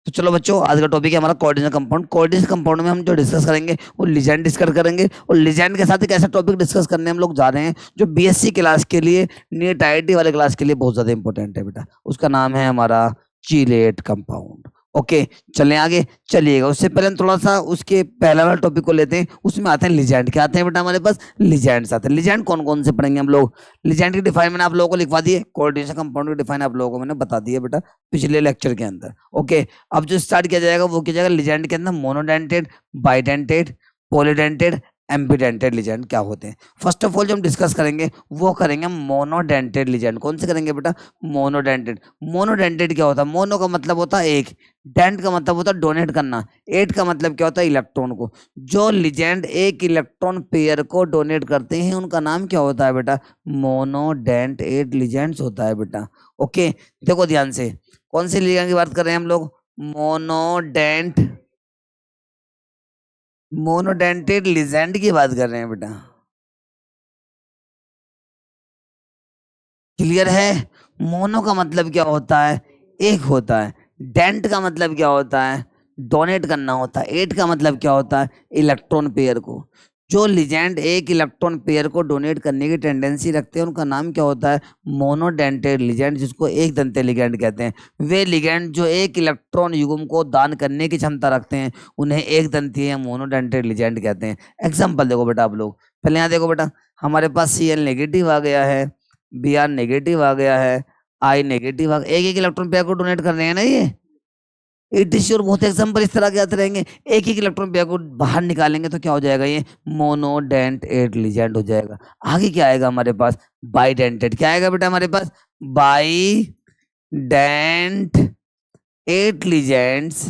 तो चलो बच्चों, आज का टॉपिक है हमारा कोऑर्डिनेशन कंपाउंड। कोऑर्डिनेशन कंपाउंड में हम जो डिस्कस करेंगे वो लिगेंड डिस्कस करेंगे, और लिगेंड के साथ एक ऐसा टॉपिक डिस्कस करने हम लोग जा रहे हैं जो बीएससी क्लास के लिए, नीट आईआईटी वाले क्लास के लिए बहुत ज्यादा इंपॉर्टेंट है बेटा। उसका नाम है हमारा चीलेट कंपाउंड। ओके, चलें आगे। चलिएगा, उससे पहले हम थोड़ा सा उसके पहला वाला टॉपिक को लेते हैं। उसमें आते हैं लिगेंड। क्या आते हैं बेटा हमारे पास? लिगेंड्स आते हैं। लिगेंड कौन कौन से पढ़ेंगे हम लोग? लिगेंड की डिफाइन मैंने आप लोगों को लिखवा दी है, कोऑर्डिनेशन कंपाउंड की डिफाइन आप लोगों को मैंने बता दी है बेटा पिछले लेक्चर के अंदर। ओके, अब जो स्टार्ट किया जाएगा वो किया जाएगा लिगेंड के अंदर मोनोडेंटेड, बाइडेंटेड, पॉलीडेंटेड, एम्बीडेंटेड लिगेंड क्या होते हैं। फर्स्ट ऑफ ऑल जो हम डिस्कस करेंगे वो करेंगे मोनोडेंटेड लिगेंड। कौन से करेंगे बेटा? मोनोडेंटेड। मोनोडेंटेड क्या होता है? मोनो का मतलब होता है एक, डेंट का मतलब होता है डोनेट करना, एट का मतलब क्या होता है? इलेक्ट्रॉन को। जो लिगेंड एक इलेक्ट्रॉन पेयर को डोनेट करते हैं उनका नाम क्या होता है बेटा? मोनोडेंट एट लिगेंड्स होता है बेटा। ओके, देखो ध्यान से, कौन से लिगेंड की बात कर रहे हैं हम लोग? मोनोडेंट, मोनोडेंटेड लिगेंड की बात कर रहे हैं बेटा। क्लियर है? मोनो का मतलब क्या होता है? एक होता है। डेंट का मतलब क्या होता है? डोनेट करना होता है। एट का मतलब क्या होता है? इलेक्ट्रॉन पेयर को। जो लिगेंड एक इलेक्ट्रॉन पेयर को डोनेट करने की टेंडेंसी रखते हैं उनका नाम क्या होता है? मोनोडेंटेड लिगेंड, जिसको एक दंते लिगेंड कहते हैं। वे लिगेंड जो एक इलेक्ट्रॉन युग्म को दान करने की क्षमता रखते हैं उन्हें एक दंतीय या मोनोडेंटेड लिगेंड कहते हैं। एग्जाम्पल देखो बेटा आप लोग, पहले यहाँ देखो बेटा, हमारे पास Cl नेगेटिव आ गया है, Br नेगेटिव आ गया है, I नेगेटिव आ गया। एक एक इलेक्ट्रॉन पेयर को डोनेट कर रहे हैं ना ये। इट इज श्योर बहुत एग्जाम्पल इस तरह के आते रहेंगे। एक एक इलेक्ट्रॉन पेयर को बाहर निकालेंगे तो क्या हो जाएगा? ये मोनोडेंट एट लिगेंड हो जाएगा। आगे क्या आएगा हमारे पास? बाइडेंटेड। क्या आएगा बेटा हमारे पास? Bidentate ligands.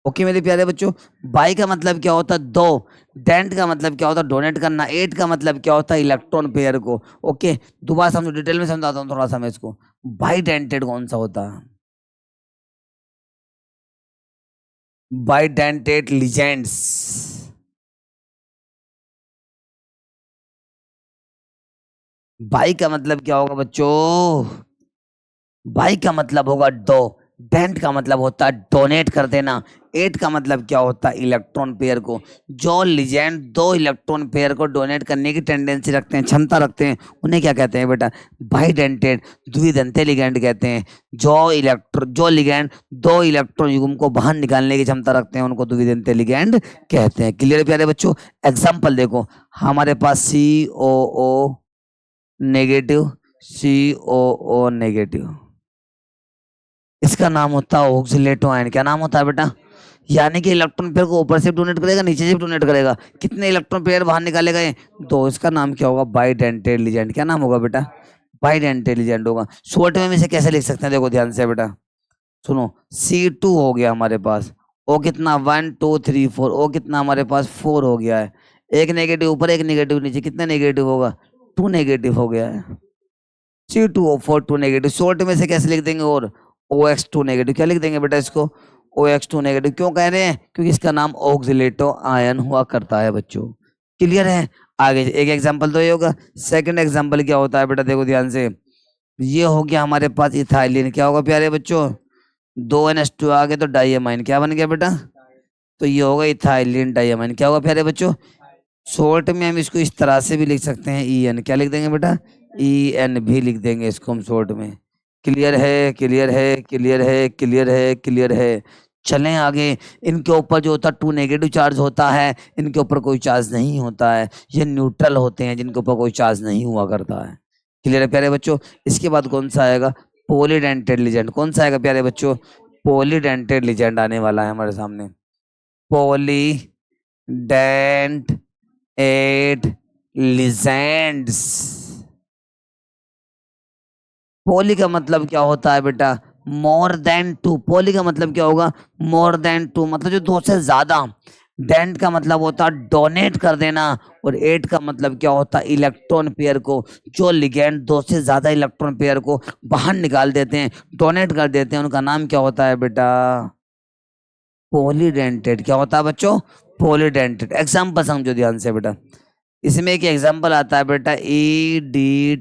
Okay मेरे प्यारे बच्चों, बाई का मतलब क्या होता है? दो। डेंट का मतलब क्या होता है? डोनेट करना। एट का मतलब क्या होता है? इलेक्ट्रॉन पेयर को। ओके, दोबारा समझो, डिटेल में समझाता हूँ थोड़ा सा मैं इसको। बाई डेंटेड कौन सा होता है? By dented legends. बाई का मतलब क्या होगा बच्चों? बाई का मतलब होगा दो। डेंट का मतलब होता है डोनेट कर देना। एट का मतलब क्या होता है? इलेक्ट्रॉन पेयर को। जो लिजेंड दो इलेक्ट्रॉन पेयर को डोनेट करने की टेंडेंसी रखते हैं, क्षमता रखते हैं, उन्हें क्या कहते हैं बेटा? बाइडेंटेड द्विदंते लिगेंड कहते हैं। जो लिगेंड दो इलेक्ट्रॉन युग्म को बाहर निकालने की क्षमता रखते हैं उनको द्विदंते लिगेंड कहते हैं। क्लियर प्यारे बच्चों? एग्जाम्पल देखो, हमारे पास COO नेगेटिव, COO नेगेटिव, इसका नाम होता है ऑक्सीलेटो आयन। क्या नाम होता है बेटा? यानी कि इलेक्ट्रॉन पेयर को ऊपर से डोनेट करेगा, नीचे से डोनेट करेगा। कितने इलेक्ट्रॉन पेयर बाहर निकालेगा? ये दो। इसका नाम क्या होगा? Bidentate ligand. क्या नाम होगा बेटा? बाइडेंटेड लिगेंड होगा। शॉर्ट में हम इसे कैसे लिख सकते हैं? देखो ध्यान से बेटा, सुनो। C2 हो गया हमारे पास। ओ कितना? 1 2 3 4। ओ कितना हमारे पास? 4 हो गया है। एक नेगेटिव ऊपर, एक नेगेटिव नीचे, कितना नेगेटिव होगा? 2 नेगेटिव हो गया है। C2O4 2 negative. शॉर्ट में से कैसे लिख देंगे? और OX2 नेगेटिव। क्या लिख देंगे बेटा इसको? OX2 negative. क्यों कह रहे हैं? क्योंकि इसका नाम ऑक्सीलेटो आयन हुआ करता है बच्चों। क्लियर है? आगे एक एग्जांपल तो ये होगा। सेकंड एग्जांपल क्या होता है बेटा? देखो ध्यान से, ये हो गया हमारे पास इथाइलिन। क्या होगा प्यारे बच्चों? 2NH2 आ गए तो डाइअमाइन। क्या बन गया बेटा? तो ये होगा इथाइलिन डाइअमाइन। क्या होगा प्यारे बच्चों? शॉर्ट में हम इसको इस तरह से भी लिख सकते हैं, EN। क्या लिख देंगे बेटा? EN भी लिख देंगे इसको हम शॉर्ट में। क्लियर है? क्लियर है? क्लियर है? क्लियर है? क्लियर है? चलें आगे। इनके ऊपर जो होता है 2 नेगेटिव चार्ज होता है, इनके ऊपर कोई चार्ज नहीं होता है। ये न्यूट्रल होते हैं जिनके ऊपर कोई चार्ज नहीं हुआ करता है। क्लियर है प्यारे बच्चों? इसके बाद कौन सा आएगा? Polydentate ligand. कौन सा आएगा प्यारे बच्चों? पॉलीडेंटेड लिगेंड आने वाला है हमारे सामने। Polident eight legends. पोली का मतलब क्या होता है बेटा? More than to. पोली का मतलब क्या होगा? मोर देन टू, मतलब जो दो से ज्यादा। डेंट का मतलब होता है डोनेट कर देना, और एट का मतलब क्या होता है? इलेक्ट्रॉन पेयर को। जो लिगेंड दो से ज्यादा इलेक्ट्रॉन पेयर को बाहर निकाल देते हैं, डोनेट कर देते हैं, उनका नाम क्या होता है बेटा? पॉलीडेंटेड। क्या होता है बच्चों? पॉलीडेंटेड। एग्जाम्पल समझो ध्यान से बेटा। इसमें एक एग्जाम्पल आता है बेटा, EDTA।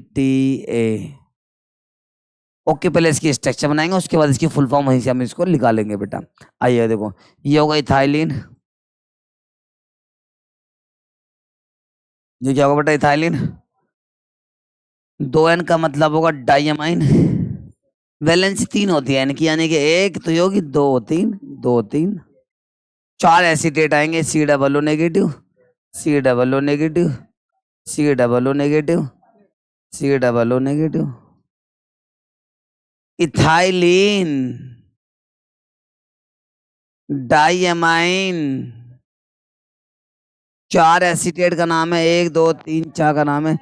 ओके, पहले इसकी स्ट्रक्चर बनाएंगे, उसके बाद इसकी फुल फॉर्म वहीं से हम इसको निकालेंगे बेटा। आइए देखो, ये होगा इथाइलिन, ये क्या होगा बेटा, इथाइलिन। 2N का मतलब होगा डाइअमाइन। वैलेंसी 3 होती है इनकी, यानी कि एक तो ये होगी, 2 3 2 3। 4 एसीटेट आएंगे, C double O negative, C double O negative, C double O negative, C double O negative. Ethylene, diamine, 4 acetate का नाम है, 1 2 3 4 का नाम है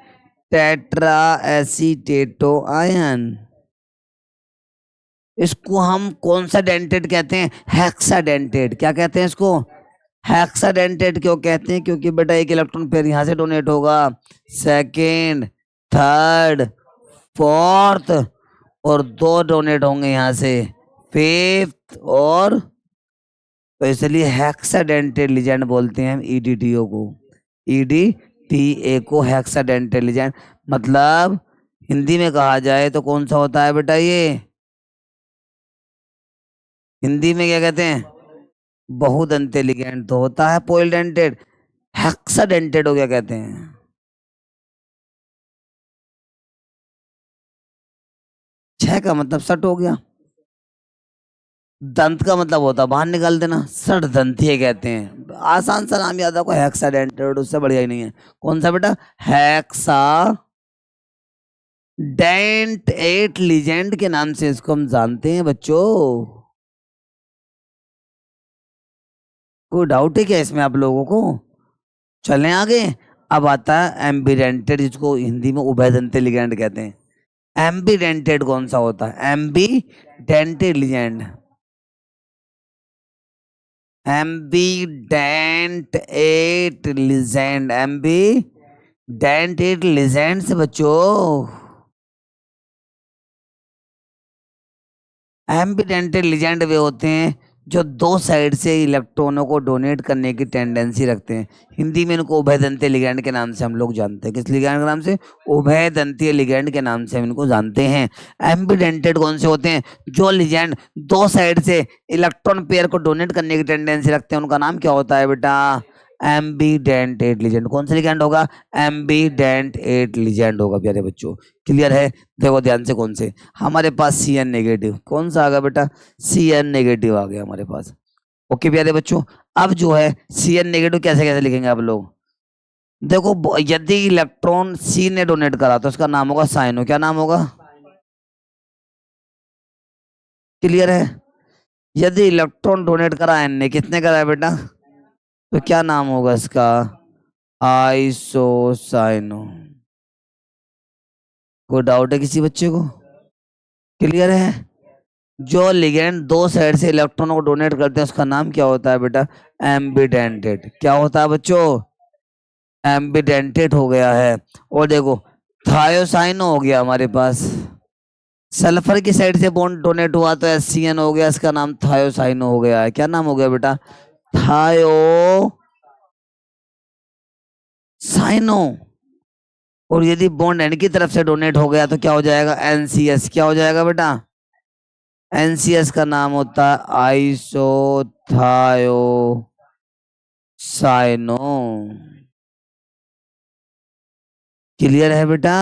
टेट्रा एसीटेटो आयन। इसको हम कौन सा डेंटेट कहते हैं, हेक्साडेंटेट। क्या कहते हैं इसको, हेक्साडेंटेट। क्यों कहते हैं, क्योंकि बेटा एक इलेक्ट्रॉन पेयर यहां से डोनेट होगा, सेकेंड, थर्ड, फोर्थ, और 2 डोनेट होंगे यहां से, फिफ्थ, और तो इसलिए हेक्साडेंटेट लिगेंड बोलते हैं हम ईडीटीओ को, ईडीटीए को हेक्साडेंटेट लिगेंड। मतलब हिंदी में कहा जाए तो कौन सा होता है बेटा, ये हिंदी में क्या कहते हैं, बहुदंते लिगेंड तो होता है पोइलडेंटेड, हेक्साडेंटेड हो गया कहते हैं। छह का मतलब सट हो गया, दंत का मतलब होता है बाहर निकाल देना, सट दंतीय कहते हैं। आसान सा नाम याद रखो, हेक्साडेंटेड, उससे बढ़िया ही नहीं है। कौन सा बेटा, हेक्सा डेंट एट लीजेंड के नाम से इसको हम जानते हैं बच्चों। कोई डाउट है क्या इसमें आप लोगों को, चलें आगे। अब आता है एम्बीडेंटेड, जिसको हिंदी में उभयदंती लिगेंड कहते हैं। एम्बीडेंटेड कौन सा होता है, ambidentate ligand, ambidentate ligand, ambidentate ligands बच्चों। एम्बीडेंटेड लिजेंड वे होते हैं जो 2 साइड से इलेक्ट्रॉनों को डोनेट करने की टेंडेंसी रखते हैं। हिंदी में इनको उभयदंतीय लिगेंड के नाम से हम लोग जानते हैं। किस लिगेंड के नाम से, उभयदंतीय लिगेंड के नाम से हम इनको जानते हैं। एम्बीडेंटेड कौन से होते हैं, जो लिगेंड 2 साइड से इलेक्ट्रॉन पेयर को डोनेट करने की टेंडेंसी रखते हैं, उनका नाम क्या होता है बेटा, एम्बीडेंट एट लिगेंड। कौन सा लिगेंड होगा, एम्बीडेंट एट लिगेंड होगा प्यारे बच्चों। क्लियर है, देखो ध्यान से, कौन से हमारे पास Cn नेगेटिव, कौन सा आ गया बेटा, Cn नेगेटिव आ गया हमारे पास। ओके प्यारे बच्चों, अब जो है Cn नेगेटिव कैसे कैसे लिखेंगे आप लोग, देखो यदि इलेक्ट्रॉन C ने डोनेट करा तो उसका नाम होगा साइनो। क्या नाम होगा, क्लियर है। यदि इलेक्ट्रॉन डोनेट करा N ने, कितने करा है बेटा, तो क्या नाम होगा इसका, आइसोसाइनो। कोई डाउट है किसी बच्चे को, क्लियर है। जो लिगेंड 2 साइड से इलेक्ट्रॉनों को डोनेट करते हैं उसका नाम क्या होता है बेटा, एम्बीडेंटेड। क्या होता है बच्चों, एम्बीडेंटेड हो गया है। और देखो थायोसाइनो हो गया हमारे पास, सल्फर की साइड से बॉन्ड डोनेट हुआ तो HCN हो गया, इसका नाम थायोसाइनो हो गया है। क्या नाम हो गया बेटा, थायोसाइनो। और यदि बॉन्ड N की तरफ से डोनेट हो गया तो क्या हो जाएगा, NCS। क्या हो जाएगा बेटा, NCS का नाम होता है आइसोथायोसाइनो। क्लियर है बेटा,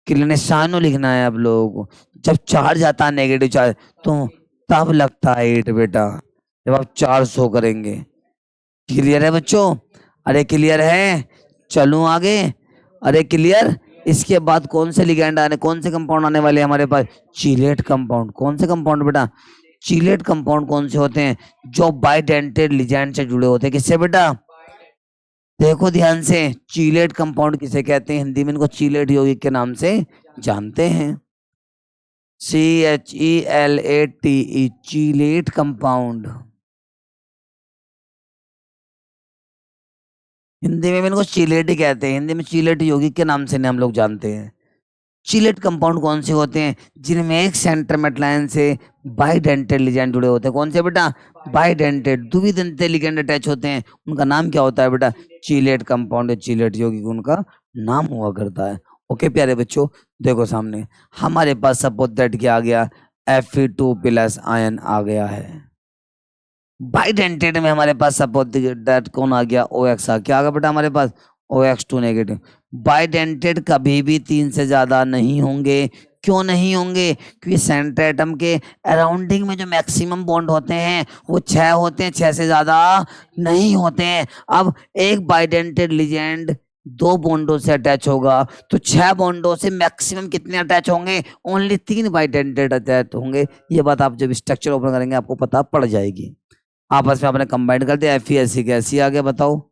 क्लियर, साइनो लिखना है आप लोगों को। जब चार्ज आता है नेगेटिव चार्ज तो तब लगता है 8 बेटा, जब आप 4 शो करेंगे। क्लियर है बच्चों, अरे क्लियर है, चलूं आगे, अरे क्लियर। इसके बाद कौन से लिगेंड आने, कौन से कंपाउंड आने वाले हमारे पास, चीलेट कंपाउंड। कौन से कंपाउंड बेटा, चीलेट कंपाउंड कौन से होते हैं, जो बाइडेंटेड लिगेंड से जुड़े होते हैं। किससे बेटा, देखो ध्यान से, चीलेट कंपाउंड किसे कहते हैं, हिंदी में इनको चीलेट यौगिक के नाम से जानते हैं, CHELATE, चीलेट कंपाउंड। हिंदी में भी इनको चीलेट ही कहते हैं, हिंदी में चीलेट यौगिक के नाम से हम लोग जानते हैं। चीलेट कंपाउंड कौन से होते हैं, जिनमें एक सेंट्रोमेर लाइन से बाइडेंटेड लिगेंड जुड़े होते हैं। कौन से बेटा, बाइडेंटेड, द्विदंतीय लिगेंड अटैच होते हैं, उनका नाम क्या होता है बेटा, चीलेट कंपाउंड या चीलेट यौगिक उनका नाम हुआ करता है। ओके प्यारे बच्चों, देखो सामने हमारे पास सपोज दैट क्या आ गया, Fe2 प्लस आयन आ गया है। बाइडेंटेड में हमारे पास सपोज दैट कौन आ गया, OX आ क्या आ गया बेटा हमारे पास, OX2 नेगेटिव। बाइडेंटेड कभी भी 3 से ज्यादा नहीं होंगे। क्यों नहीं होंगे, क्योंकि सेंटर एटम के अराउंडिंग में जो मैक्सिमम बॉन्ड होते हैं वो 6 होते हैं, 6 से ज्यादा नहीं होते हैं। अब एक बाइडेंटेड लिजेंड 2 बॉन्डों से अटैच होगा तो 6 बॉन्डों से मैक्सिमम कितने अटैच होंगे, ओनली 3 बाइडेंटेड अटैच होंगे। ये बात आप जब स्ट्रक्चर ओपन करेंगे आपको पता पड़ जाएगी। आपस में आपने कंबाइंड कर दिया, Fe कैसी आ गया बताओ,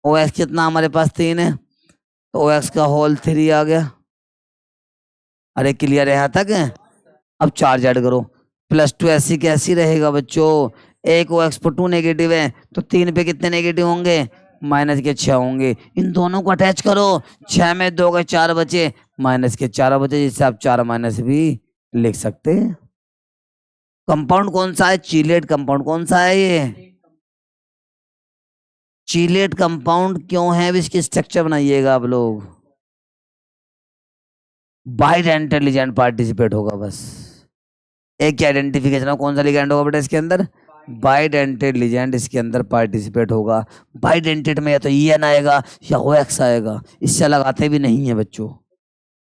OX कितना हमारे पास 3 है तो OX का होल 3 आ गया। अरे क्लियर है यहाँ तक है? अब चार्ज ऐड करो, +2 ऐसी कैसी रहेगा बच्चों, एक OX पर 2 नेगेटिव है तो 3 पे कितने नेगेटिव होंगे, माइनस के 6 होंगे। इन दोनों को अटैच करो, 6 में 2 के 4 बचे, माइनस के 4 बचे, जिससे आप 4 माइनस भी लिख सकते हैं। कंपाउंड कौन सा है, चीलेट कंपाउंड कौन सा है ये, चीलेट कंपाउंड क्यों है, अब इसकी स्ट्रक्चर बनाइएगा आप लोग। बाइडेंटेड लिगैंड पार्टिसिपेट होगा बस। एक क्या आइडेंटिफिकेशन है, कौन सा लिगैंड होगा बेटा इसके अंदर, बाइडेंटेड लिगैंड इसके अंदर पार्टिसिपेट होगा। बाइडेंटेड में या तो EN आएगा या OX आएगा, इससे लगाते भी नहीं है बच्चों,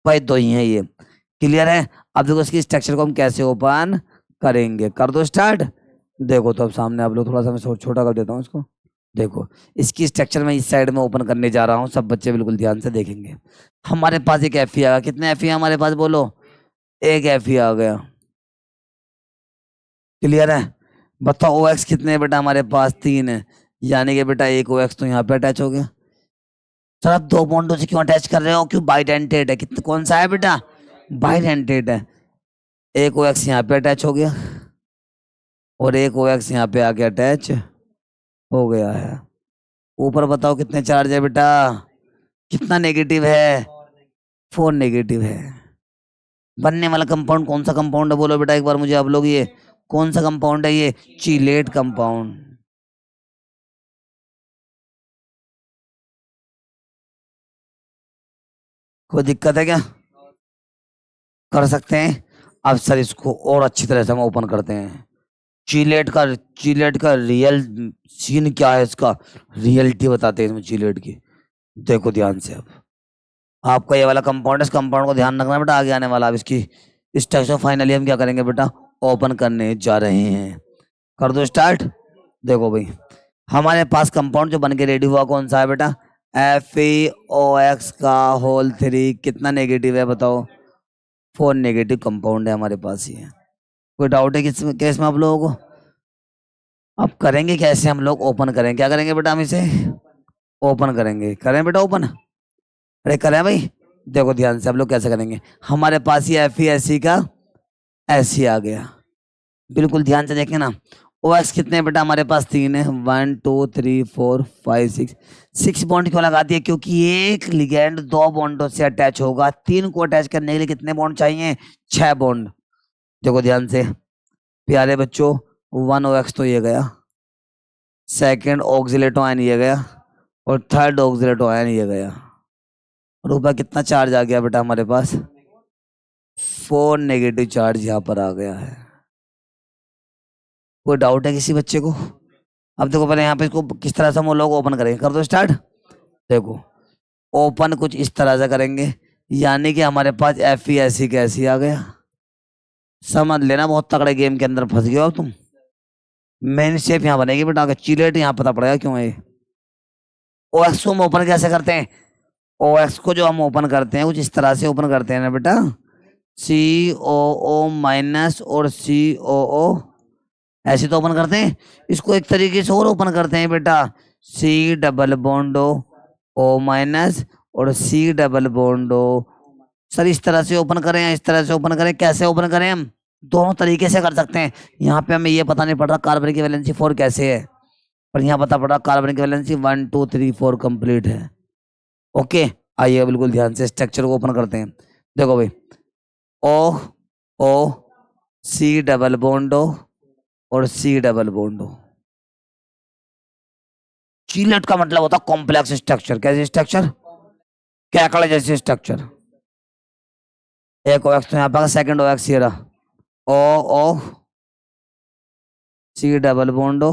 भाई दो ही है ये। क्लियर है? अब देखो इसकी स्ट्रक्चर को हम कैसे ओपन करेंगे, कर दो स्टार्ट। देखो तो अब सामने आप लोग, थोड़ा सा मैं छोटा कर देता हूँ इसको। देखो इसकी स्ट्रक्चर मैं इस साइड में ओपन करने जा रहा हूँ, सब बच्चे बिल्कुल ध्यान से देखेंगे। हमारे पास एक Fe आ गया, कितने Fe हमारे पास बोलो, एक Fe आ गया। क्लियर है? बताओ OX कितने है बेटा हमारे पास, 3 है, यानी कि बेटा एक OX तो यहाँ पे अटैच हो गया। सर आप 2 बॉन्डों से क्यों अटैच कर रहे हो, क्यों, बाइडेंटेड है, कितना कौन सा है बेटा, बाइडेंटेड है। एक OX यहाँ पे अटैच हो गया और एक OX यहाँ पे आके अटैच हो गया है। ऊपर बताओ कितने चार्ज है बेटा, कितना नेगेटिव है, 4 नेगेटिव है। बनने वाला कंपाउंड कौन सा कंपाउंड है बोलो बेटा एक बार मुझे आप लोग, ये कौन सा कंपाउंड है, ये चीलेट कंपाउंड। कोई दिक्कत है क्या, कर सकते हैं। अब सर इसको और अच्छी तरह से हम ओपन करते हैं। चीलेट का रियल सीन क्या है, इसका रियलिटी बताते हैं इसमें चीलेट की। देखो ध्यान से, अब आपका ये वाला कंपाउंड है, इस कंपाउंड को ध्यान रखना बेटा आगे आने वाला। अब इसकी स्ट्रक्चर फाइनली हम क्या करेंगे बेटा, ओपन करने जा रहे हैं। कर दो स्टार्ट। देखो भाई हमारे पास कंपाउंड जो बन के रेडी हुआ कौन सा है बेटा, FeOX का होल 3, कितना नेगेटिव है बताओ, 4 नेगेटिव कंपाउंड है हमारे पास ये। कोई डाउट है किस केस में आप लोगों को? अब करेंगे कैसे हम लोग, ओपन करेंगे, क्या करेंगे बेटा हम इसे ओपन करेंगे, करें बेटा ओपन, अरे करें भाई। देखो ध्यान से आप लोग कैसे करेंगे, हमारे पास ये FeSC का ऐसे आ गया, बिल्कुल ध्यान से देखें ना। OX कितने बेटा हमारे पास 3 है, 1 2 3 4 5 6, 6 बॉन्ड क्यों लगा दिए, क्योंकि एक लिगेंड 2 बॉन्डों से अटैच होगा, 3 को अटैच करने के लिए कितने बॉन्ड चाहिए, 6 बॉन्ड। देखो ध्यान से प्यारे बच्चों, 1 OX तो ये गया, सेकंड ऑक्सिलेटो आयन ये गया और थर्ड ऑक्सिलेटो आयन ये गया। और ऊपर कितना चार्ज आ गया बेटा हमारे पास, 4 नेगेटिव चार्ज यहाँ पर आ गया है। कोई डाउट है किसी बच्चे को? अब देखो पहले यहाँ पे इसको किस तरह से हम लोग ओपन करेंगे, कर दो स्टार्ट। देखो ओपन कुछ इस तरह से करेंगे, यानी कि हमारे पास FeSC कैसी आ गया, समझ लेना बहुत तगड़े गेम के अंदर फंस गए हो तुम। मेन शेप यहाँ बनेगी बेटा, अगर चीलेट यहाँ पता पड़ेगा क्यों है। OX को हम ओपन कैसे करते हैं, OX को जो हम ओपन करते हैं कुछ इस तरह से ओपन करते हैं ना बेटा, COO माइनस और COO ऐसे तो ओपन करते हैं। इसको एक तरीके से और ओपन करते हैं बेटा, C double bond O minus और C double bond O। Sir इस तरह से ओपन करें या इस तरह से ओपन करें, कैसे ओपन करें, हम दोनों तरीके से कर सकते हैं। यहाँ पे हमें ये पता नहीं पड़ रहा कार्बन की वैलेंसी 4 कैसे है, पर यहाँ पता पड़ रहा कार्बन की वैलेंसी 1 2 3 4 कंप्लीट है। ओके आइए बिल्कुल ध्यान से स्ट्रक्चर को ओपन करते हैं। देखो भाई O C double bond O और C डबल बॉन्ड O। चीलेट का मतलब होता है कॉम्प्लेक्स स्ट्रक्चर, कैसे स्ट्रक्चर, कैकड़ा जैसे स्ट्रक्चर। एक OX तो यहाँ पे सेकंड OX ये रहा, O O C double bond O।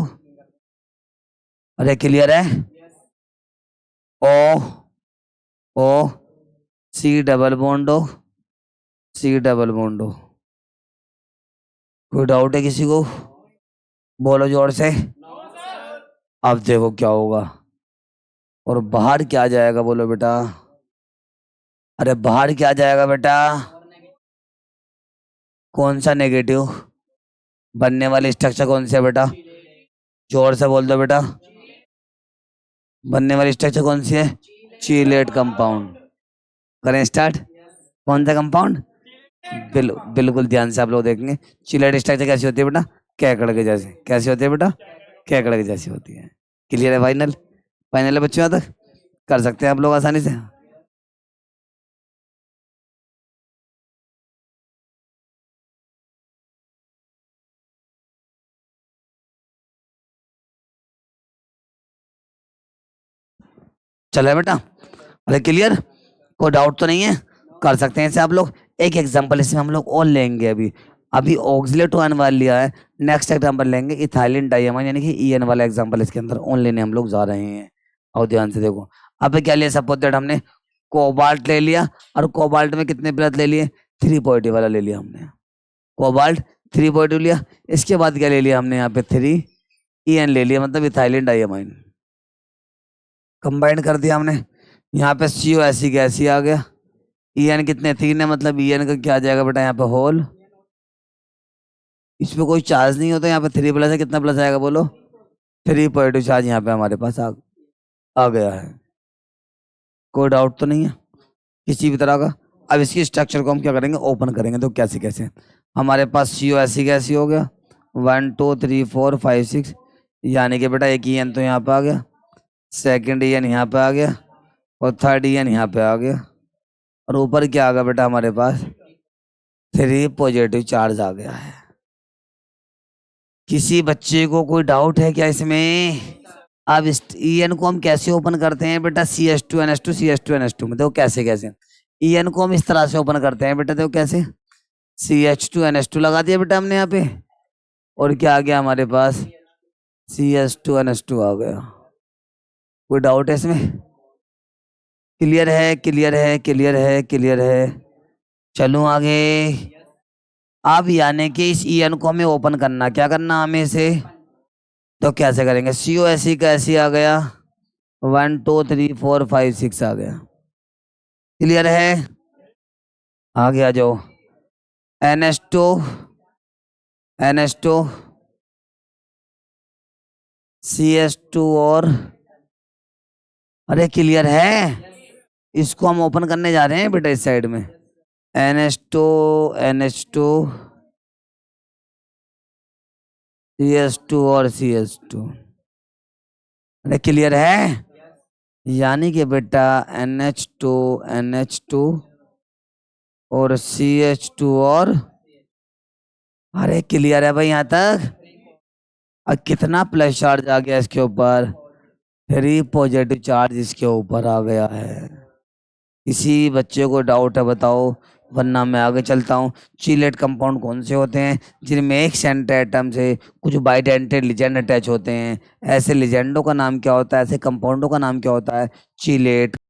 अरे क्लियर है, O O C double bond O, C double bond O। कोई डाउट है किसी को? बोलो जोर से। अब देखो क्या होगा, और बाहर क्या जाएगा, बोलो बेटा। अरे बाहर क्या जाएगा बेटा? कौन सा नेगेटिव बनने वाली स्ट्रक्चर कौन सी है बेटा? जोर से बोल दो बेटा, बनने वाली स्ट्रक्चर कौन सी है? चीलेट कंपाउंड। करें स्टार्ट। कौन सा कंपाउंड? बिल्कुल ध्यान से आप लोग देखेंगे। चीलेट स्ट्रक्चर कैसी होती है बेटा? कैकड़ के जैसे। कैसी होती है बेटा? कैकड़ के जैसी होती है। क्लियर है? फाइनल? फाइनल है बच्चों? यहाँ तक कर सकते हैं आप लोग आसानी से। चलो बेटा, अरे क्लियर? कोई डाउट तो नहीं है? कर सकते हैं इसे आप लोग। एक एग्जांपल इसमें हम लोग और लेंगे। अभी अभी ऑक्सिलेट आयन वाला लिया है, नेक्स्ट एग्जांपल लेंगे इथाइलिन डाइअमाइन यानी कि EN वाला एग्जांपल इसके अंदर ओन लेने हम लोग जा रहे हैं। और ध्यान से देखो, अब क्या लिया? सपोज दैट हमने कोबाल्ट ले लिया, और कोबाल्ट में कितने प्लस ले लिए? 3 पॉजिटिव वाला ले लिया हमने। कोबाल्ट 3 पॉजिटिव लिया, इसके बाद क्या ले लिया हमने? यहाँ पे 3 EN ले लिया, मतलब इथाइलिन डाइअमाइन कंबाइन कर दिया हमने। यहाँ पे CO ऐसी गैसी आ गया। EN कितने? 3 है, मतलब EN का क्या आ जाएगा बेटा यहाँ पे? होल। इसमें कोई चार्ज नहीं होता, यहाँ पे 3 प्लस है, कितना प्लस आएगा बोलो? 3 पॉजिटिव चार्ज यहाँ पे हमारे पास आ गया है। कोई डाउट तो नहीं है किसी भी तरह का? अब इसकी स्ट्रक्चर को हम क्या करेंगे? ओपन करेंगे। तो कैसे कैसे? हमारे पास CO ऐसी गैसी हो गया, 1 2 3 4 5 6, यानी कि बेटा एक EN तो यहाँ पे आ गया, सेकेंड EN यहाँ पे आ गया, और थर्ड EN यहाँ पे आ गया, और ऊपर क्या आ गया बेटा हमारे पास? 3 पॉजिटिव चार्ज आ गया है। किसी बच्चे को कोई डाउट है क्या इसमें? अब इस EN को हम कैसे ओपन करते हैं बेटा? CH2NH2 CH2NH2 में देखो कैसे कैसे EN को हम इस तरह से ओपन करते हैं बेटा। देखो कैसे, CH2NH2 लगा दिया बेटा हमने यहाँ पे, और क्या आ गया हमारे पास? CH2NH2 आ गया। कोई डाउट है इसमें? क्लियर है? क्लियर है? क्लियर है? क्लियर है? चलूं आगे। अब यानी कि इस EN को हमें ओपन करना, क्या करना हमें इसे? तो कैसे करेंगे? CO ऐसी का ऐसी आ गया, 1 2 3 4 5 6 आ गया। क्लियर है? आगे आ जाओ। NH2 NH2 CH2 और, अरे क्लियर है? इसको हम ओपन करने जा रहे हैं बेटा इस साइड में। NH2 NH2 CH2 और CH2। अरे क्लियर है? यानी कि बेटा NH2 NH2 और CH2 और, अरे क्लियर है भाई यहाँ तक? और कितना प्लस चार्ज आ गया इसके ऊपर? 3 पॉजिटिव चार्ज इसके ऊपर आ गया है। किसी बच्चे को डाउट है बताओ, वरना मैं आगे चलता हूँ। चीलेट कंपाउंड कौन से होते हैं? जिनमें एक सेंटर एटम से कुछ बाइडेंटेड लिजेंड अटैच होते हैं। ऐसे लिजेंडों का नाम क्या होता है? ऐसे कंपाउंडों का नाम क्या होता है? चीलेट।